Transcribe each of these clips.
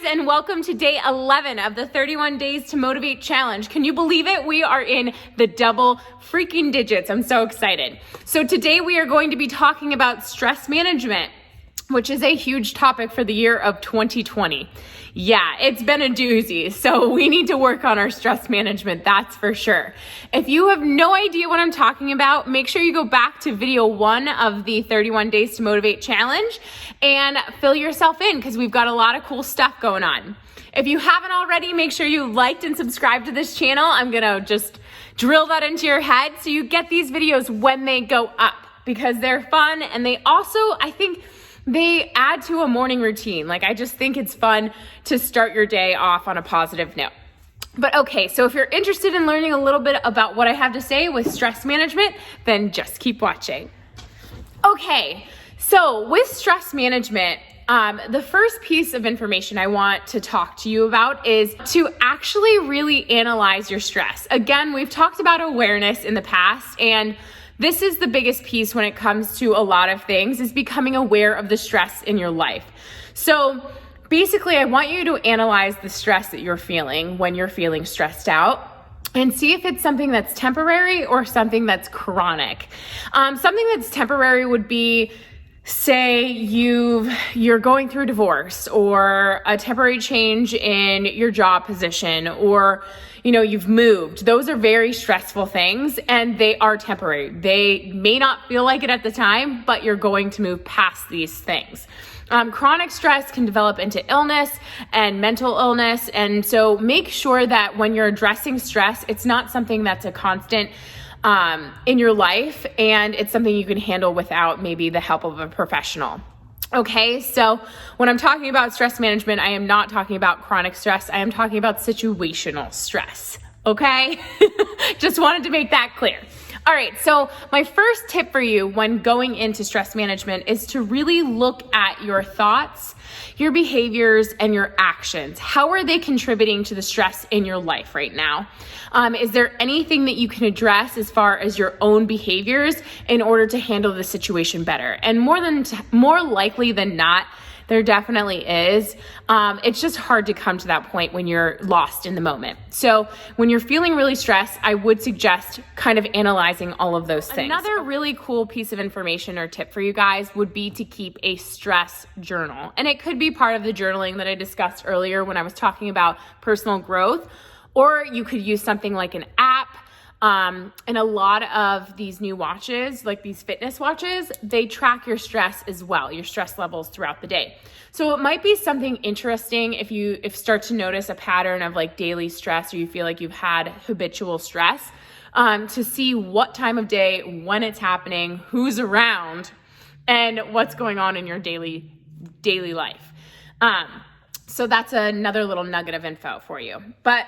and welcome to day 11 of the 31 Days to Motivate Challenge. Can you believe it? We are in the double freaking digits. I'm so excited. So today we are going to be talking about stress management, which is a huge topic for the year of 2020. Yeah, it's been a doozy, so we need to work on our stress management, that's for sure. If you have no idea what I'm talking about, make sure you go back to video 1 of the 31 Days to Motivate Challenge and fill yourself in because we've got a lot of cool stuff going on. If you haven't already, make sure you liked and subscribed to this channel. I'm gonna just drill that into your head so you get these videos when they go up because they're fun and they also, I think, they add to a morning routine. I just think it's fun to start your day off on a positive note. But okay, so if you're interested in learning a little bit about what I have to say with stress management, then just keep watching. Okay, so with stress management, the first piece of information I want to talk to you about is to actually really analyze your stress. Again, we've talked about awareness in the past, and this is the biggest piece when it comes to a lot of things, is becoming aware of the stress in your life. So basically, I want you to analyze the stress that you're feeling when you're feeling stressed out and see if it's something that's temporary or something that's chronic. Something that's temporary would be, say you're going through a divorce or a temporary change in your job position, or you've moved. Those are very stressful things and they are temporary. They may not feel like it at the time, but you're going to move past these things. Chronic stress can develop into illness and mental illness. And so make sure that when you're addressing stress, it's not something that's a constant in your life, and it's something you can handle without maybe the help of a professional. Okay, so when I'm talking about stress management, I am not talking about chronic stress. I am talking about situational stress. Okay, just wanted to make that clear. All right, so my first tip for you when going into stress management is to really look at your thoughts, your behaviors, and your actions. How are they contributing to the stress in your life right now? Is there anything that you can address as far as your own behaviors in order to handle the situation better? And more likely than not, there definitely is. It's just hard to come to that point when you're lost in the moment. So when you're feeling really stressed, I would suggest kind of analyzing all of those things. Another really cool piece of information or tip for you guys would be to keep a stress journal. And it could be part of the journaling that I discussed earlier when I was talking about personal growth, or you could use something like an app. And a lot of these new watches, like these fitness watches, they track your stress as well, your stress levels throughout the day. So it might be something interesting if you start to notice a pattern of daily stress, or you feel like you've had habitual stress, to see what time of day, when it's happening, who's around, and what's going on in your daily life. So that's another little nugget of info for you. But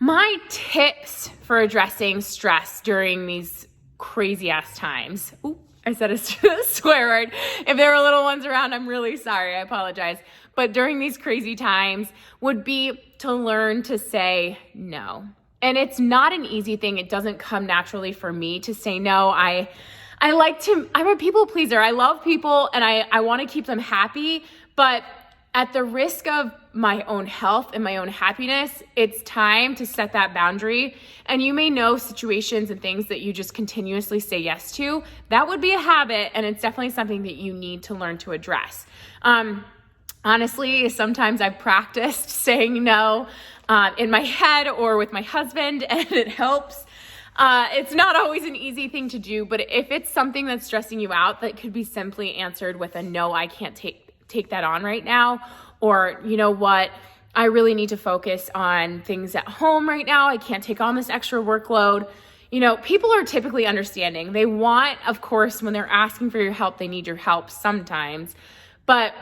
my tips for addressing stress during these crazy ass times. Ooh, I said a swear word. If there were little ones around, I'm really sorry. I apologize. But during these crazy times would be to learn to say no. And it's not an easy thing. It doesn't come naturally for me to say no. I'm a people pleaser. I love people and I want to keep them happy, but at the risk of my own health and my own happiness, it's time to set that boundary. And you may know situations and things that you just continuously say yes to. That would be a habit, and it's definitely something that you need to learn to address. Honestly, sometimes I've practiced saying no in my head or with my husband, and it helps. It's not always an easy thing to do, but if it's something that's stressing you out, that could be simply answered with a no, I can't take that on right now. Or, you know what, I really need to focus on things at home right now. I can't take on this extra workload. People are typically understanding. They want, of course, when they're asking for your help, they need your help sometimes. But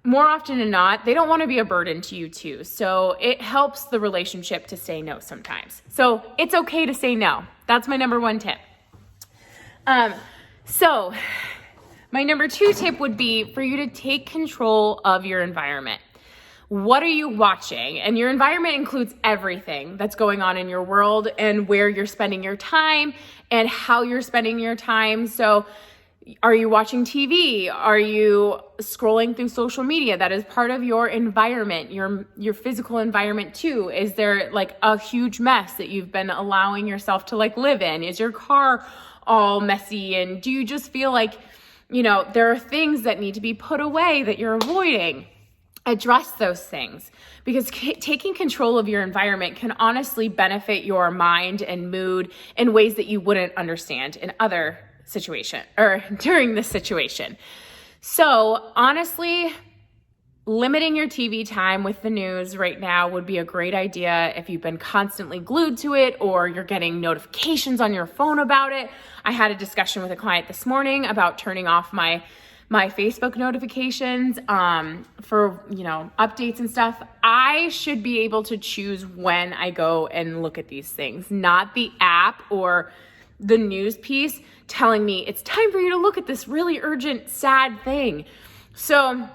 more often than not, they don't want to be a burden to you too. So it helps the relationship to say no sometimes. So it's okay to say no. That's my number 1 tip. So my number 2 tip would be for you to take control of your environment. What are you watching? And your environment includes everything that's going on in your world and where you're spending your time and how you're spending your time. So Are you watching TV? Are you scrolling through social media? That is part of your environment, your physical environment too. Is there like a huge mess that you've been allowing yourself to like live in? Is your car all messy? And do you just feel like, there are things that need to be put away that you're avoiding? Address those things, because taking control of your environment can honestly benefit your mind and mood in ways that you wouldn't understand in other situation or during this situation. So honestly, limiting your TV time with the news right now would be a great idea if you've been constantly glued to it or you're getting notifications on your phone about it. I had a discussion with a client this morning about turning off my Facebook notifications for, updates and stuff. I should be able to choose when I go and look at these things, not the app or the news piece telling me it's time for you to look at this really urgent, sad thing. So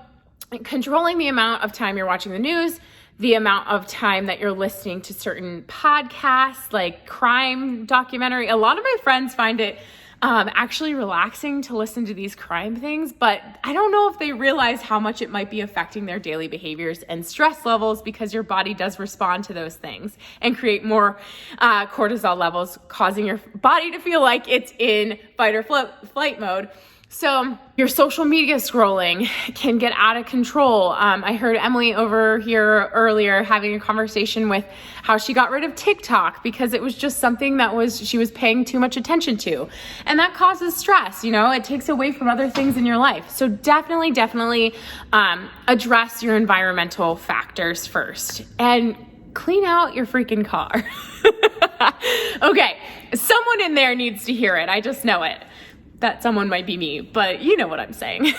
controlling the amount of time you're watching the news, the amount of time that you're listening to certain podcasts, like crime documentary. A lot of my friends find it actually relaxing to listen to these crime things, but I don't know if they realize how much it might be affecting their daily behaviors and stress levels, because your body does respond to those things and create more cortisol levels, causing your body to feel like it's in fight or flight mode. So your social media scrolling can get out of control. I heard Emily over here earlier having a conversation with how she got rid of TikTok because it was just something that she was paying too much attention to. And that causes stress, it takes away from other things in your life. So definitely address your environmental factors first and clean out your freaking car. Okay, someone in there needs to hear it. I just know it. That someone might be me, but you know what I'm saying.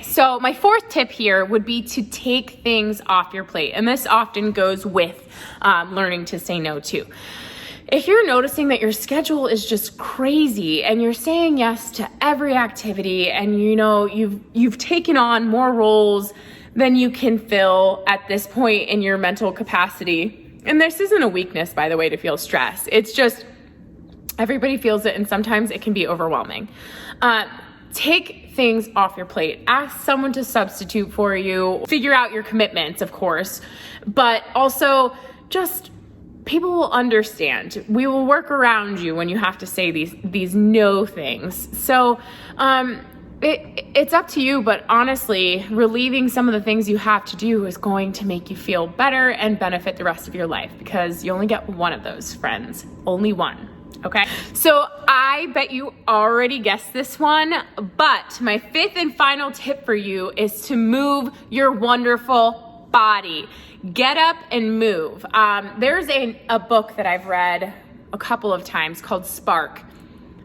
So my fourth tip here would be to take things off your plate. And this often goes with learning to say no too. If you're noticing that your schedule is just crazy and you're saying yes to every activity and you've taken on more roles than you can fill at this point in your mental capacity. And this isn't a weakness, by the way, to feel stress. It's just everybody feels it, and sometimes it can be overwhelming. Take things off your plate. Ask someone to substitute for you. Figure out your commitments, of course, but also just people will understand. We will work around you when you have to say these no things. So it's up to you, but honestly, relieving some of the things you have to do is going to make you feel better and benefit the rest of your life, because you only get one of those, friends. Only one. Okay, so I bet you already guessed this one, but my fifth and final tip for you is to move your wonderful body. Get up and move. There's a book that I've read a couple of times called Spark.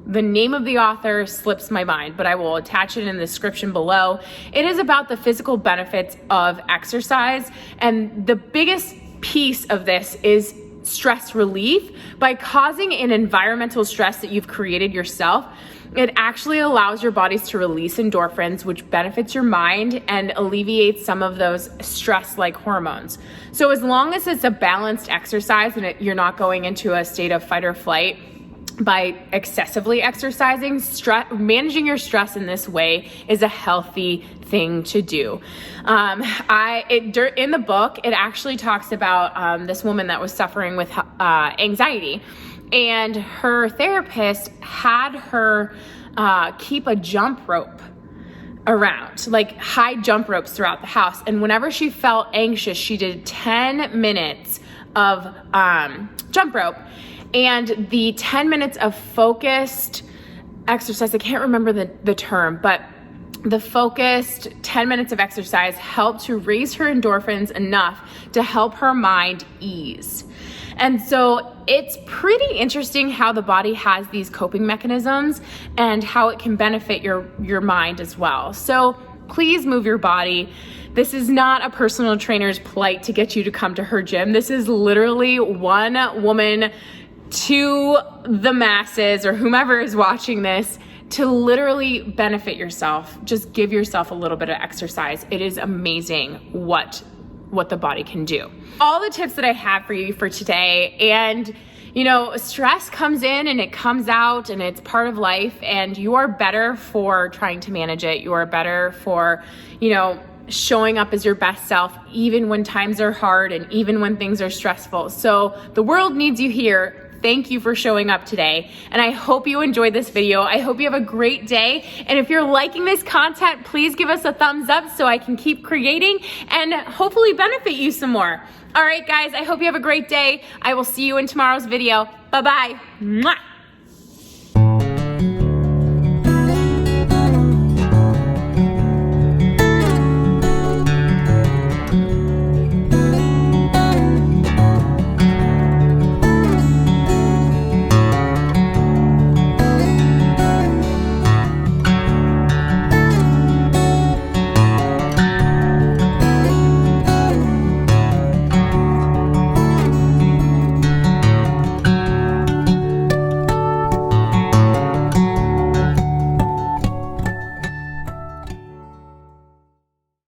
The name of the author slips my mind, but I will attach it in the description below. It is about the physical benefits of exercise, and the biggest piece of this is stress relief. By causing an environmental stress that you've created yourself, it actually allows your bodies to release endorphins, which benefits your mind and alleviates some of those stress-like hormones. So as long as it's a balanced exercise and you're not going into a state of fight or flight by excessively exercising, managing your stress in this way is a healthy thing to do. In the book, it actually talks about this woman that was suffering with anxiety, and her therapist had her keep a jump rope around, like high jump ropes throughout the house. And whenever she felt anxious, she did 10 minutes of jump rope. And the 10 minutes of focused exercise, I can't remember the term, but the focused 10 minutes of exercise helped to raise her endorphins enough to help her mind ease. And so it's pretty interesting how the body has these coping mechanisms and how it can benefit your mind as well. So please move your body. This is not a personal trainer's plight to get you to come to her gym. This is literally one woman to the masses or whomever is watching this to literally benefit yourself. Just give yourself a little bit of exercise. It is amazing what the body can do. All the tips that I have for you for today, and You know, stress comes in and it comes out and it's part of life, and you are better for trying to manage it. You are better for, you know, showing up as your best self, even when times are hard and even when things are stressful. So the world needs you here. Thank you for showing up today. And I hope you enjoyed this video. I hope you have a great day. And if you're liking this content, please give us a thumbs up so I can keep creating and hopefully benefit you some more. All right, guys, I hope you have a great day. I will see you in tomorrow's video. Bye-bye. Mwah.